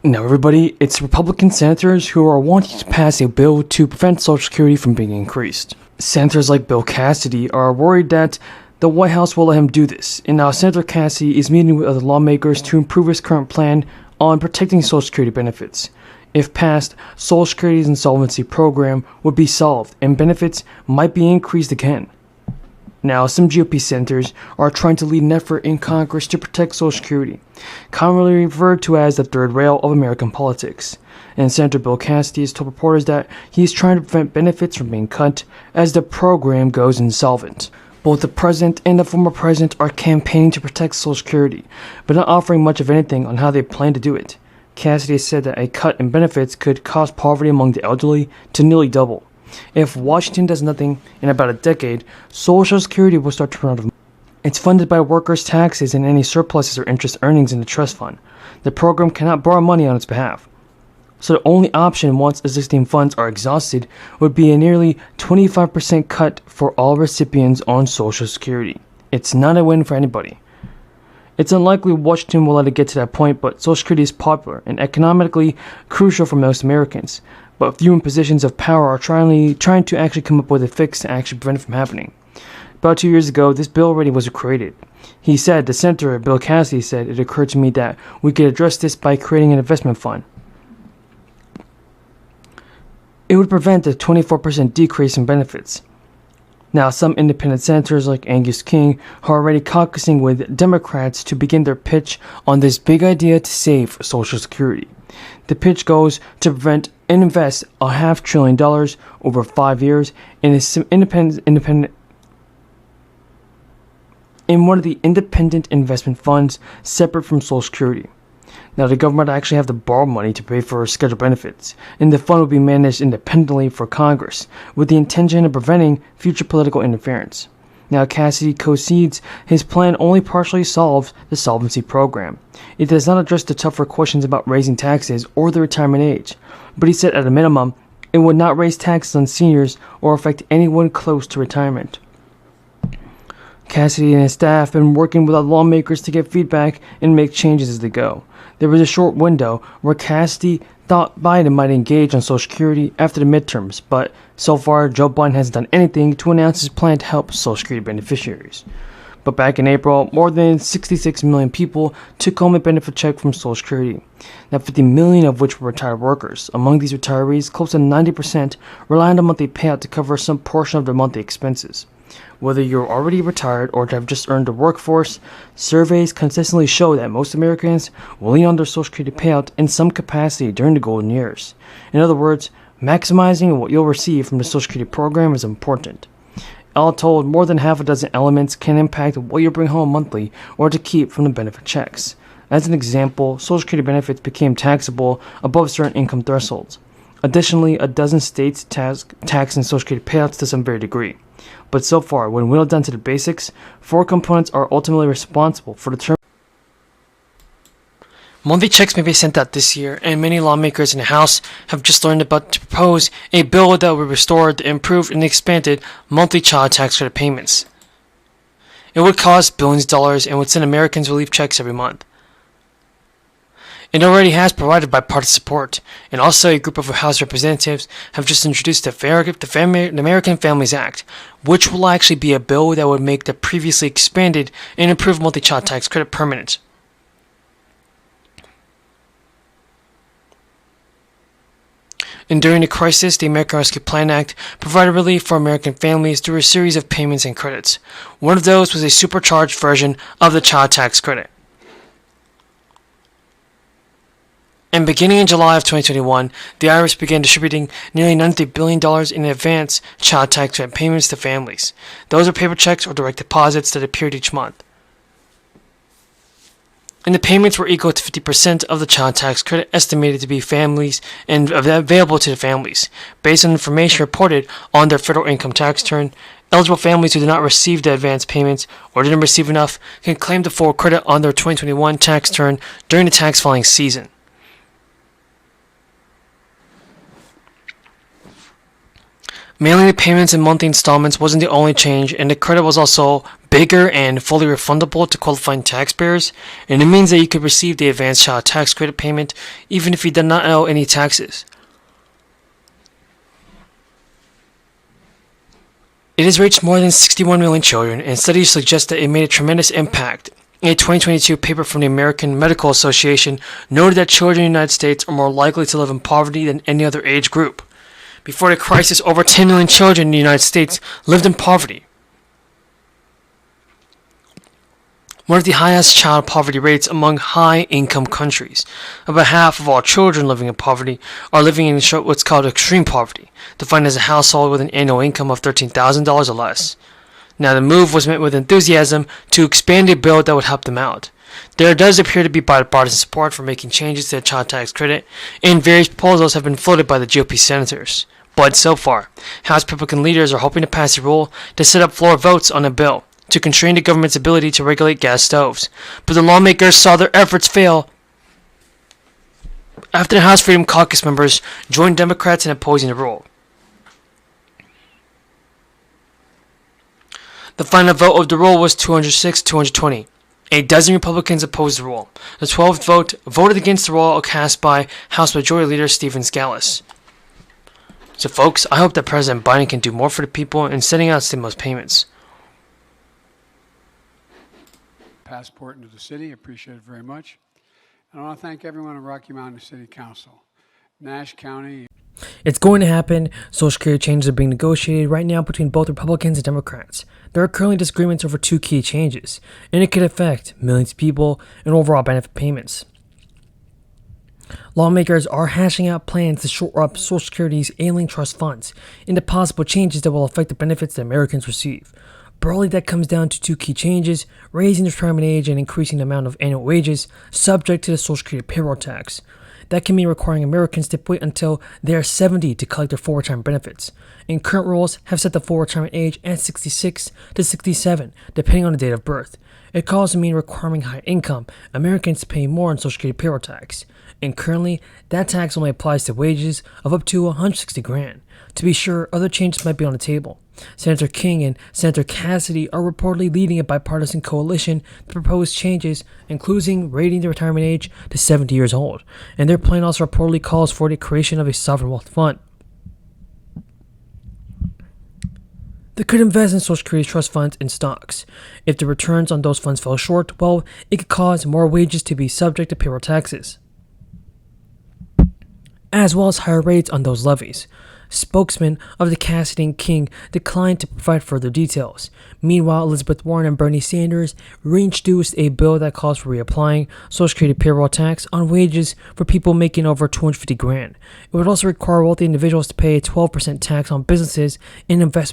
Now, everybody, it's Republican senators who are wanting to pass a bill to prevent Social Security from being increased. Senators like Bill Cassidy are worried that the White House will let him do this, and now Senator Cassidy is meeting with other lawmakers to improve his current plan on protecting Social Security benefits. If passed, Social Security's insolvency program would be solved, and benefits might be increased again. Now, some GOP senators are trying to lead an effort in Congress to protect Social Security, commonly referred to as the third rail of American politics. And Senator Bill Cassidy has told reporters that he is trying to prevent benefits from being cut as the program goes insolvent. Both the president and the former president are campaigning to protect Social Security, but not offering much of anything on how they plan to do it. Cassidy has said that a cut in benefits could cause poverty among the elderly to nearly double. If Washington does nothing in about a decade, Social Security will start to run out of money. It's funded by workers' taxes and any surpluses or interest earnings in the trust fund. The program cannot borrow money on its behalf. So the only option once existing funds are exhausted would be a nearly 25% cut for all recipients on Social Security. It's not a win for anybody. It's unlikely Washington will let it get to that point, but Social Security is popular and economically crucial for most Americans. But few in positions of power are trying to actually come up with a fix to actually prevent it from happening. About 2 years ago, this bill already was created. He said, the Senator Bill Cassidy said, it occurred to me that we could address this by creating an investment fund. It would prevent a 24% decrease in benefits. Now, some independent senators like Angus King are already caucusing with Democrats to begin their pitch on this big idea to save Social Security. The pitch goes to prevent and invest $500 billion over 5 years in one of the independent investment funds separate from Social Security. Now, the government actually have to borrow money to pay for scheduled benefits, and the fund will be managed independently for Congress, with the intention of preventing future political interference. Now, Cassidy concedes his plan only partially solves the solvency program. It does not address the tougher questions about raising taxes or the retirement age, but he said at a minimum, it would not raise taxes on seniors or affect anyone close to retirement. Cassidy and his staff have been working with other lawmakers to get feedback and make changes as they go. There was a short window where Cassidy thought Biden might engage on Social Security after the midterms, but so far Joe Biden hasn't done anything to announce his plan to help Social Security beneficiaries. But back in April, more than 66 million people took home a benefit check from Social Security. Now, 50 million of which were retired workers. Among these retirees, close to 90% rely on a monthly payout to cover some portion of their monthly expenses. Whether you're already retired or have just earned the workforce, surveys consistently show that most Americans will lean on their Social Security payout in some capacity during the golden years. In other words, maximizing what you'll receive from the Social Security program is important. All told, more than half a dozen elements can impact what you bring home monthly or to keep from the benefit checks. As an example, Social Security benefits became taxable above certain income thresholds. Additionally, a dozen states tax and Social Security payouts to some varying degree. But so far, when whittled down to the basics, 4 components are ultimately responsible for the term. Monthly checks may be sent out this year, and many lawmakers in the House have just learned about to propose a bill that will restore the improved and expanded monthly child tax credit payments. It would cost billions of dollars and would send Americans relief checks every month. It already has provided bipartisan support, and also a group of House representatives have just introduced the American Families Act, which will actually be a bill that would make the previously expanded and improved monthly child tax credit permanent. And during the crisis, the American Rescue Plan Act provided relief for American families through a series of payments and credits. One of those was a supercharged version of the child tax credit. And beginning in July of 2021, the IRS began distributing nearly $93 billion in advance child tax credit payments to families. Those are paper checks or direct deposits that appeared each month. And the payments were equal to 50% of the child tax credit estimated to be families and available to the families. Based on information reported on their federal income tax return, eligible families who did not receive the advance payments or didn't receive enough can claim the full credit on their 2021 tax return during the tax filing season. Mailing the payments in monthly installments wasn't the only change, and the credit was also bigger and fully refundable to qualifying taxpayers, and it means that you could receive the advanced child tax credit payment even if you did not owe any taxes. It has reached more than 61 million children, and studies suggest that it made a tremendous impact. A 2022 paper from the American Medical Association noted that children in the United States are more likely to live in poverty than any other age group. Before the crisis, over 10 million children in the United States lived in poverty. One of the highest child poverty rates among high-income countries. About half of all children living in poverty are living in what's called extreme poverty, defined as a household with an annual income of $13,000 or less. Now, the move was met with enthusiasm to expand a bill that would help them out. There does appear to be bipartisan support for making changes to the child tax credit, and various proposals have been floated by the GOP senators. But so far, House Republican leaders are hoping to pass a rule to set up floor votes on a bill to constrain the government's ability to regulate gas stoves. But the lawmakers saw their efforts fail after the House Freedom Caucus members joined Democrats in opposing the rule. The final vote of the rule was 206-220. A dozen Republicans opposed the rule. The 12th vote voted against the rule cast by House Majority Leader Stephen Scalise. So folks, I hope that President Biden can do more for the people in sending out stimulus payments. Passport into the city, appreciate it very much. And I want to thank everyone in Rocky Mountain City Council, Nash County. It's going to happen. Social Security changes are being negotiated right now between both Republicans and Democrats. There are currently disagreements over two key changes, and it could affect millions of people and overall benefit payments. Lawmakers are hashing out plans to shore up Social Security's ailing trust funds into possible changes that will affect the benefits that Americans receive. Broadly, that comes down to two key changes: raising the retirement age and increasing the amount of annual wages subject to the Social Security payroll tax. That can mean requiring Americans to wait until they are 70 to collect their full retirement benefits. And current rules have set the full retirement age at 66 to 67, depending on the date of birth. It could also mean requiring high income Americans to pay more on Social Security payroll tax. And currently, that tax only applies to wages of up to $160,000. To be sure, other changes might be on the table. Senator King and Senator Cassidy are reportedly leading a bipartisan coalition to propose changes, including raising the retirement age to 70 years old. And their plan also reportedly calls for the creation of a sovereign wealth fund that could invest in Social Security trust funds and stocks. If the returns on those funds fell short, well, it could cause more wages to be subject to payroll taxes, as well as higher rates on those levies. Spokesman of the Cassidy and King declined to provide further details. Meanwhile, Elizabeth Warren and Bernie Sanders reintroduced a bill that calls for reapplying Social Security payroll tax on wages for people making over $250,000. It would also require wealthy individuals to pay a 12% tax on businesses and investments.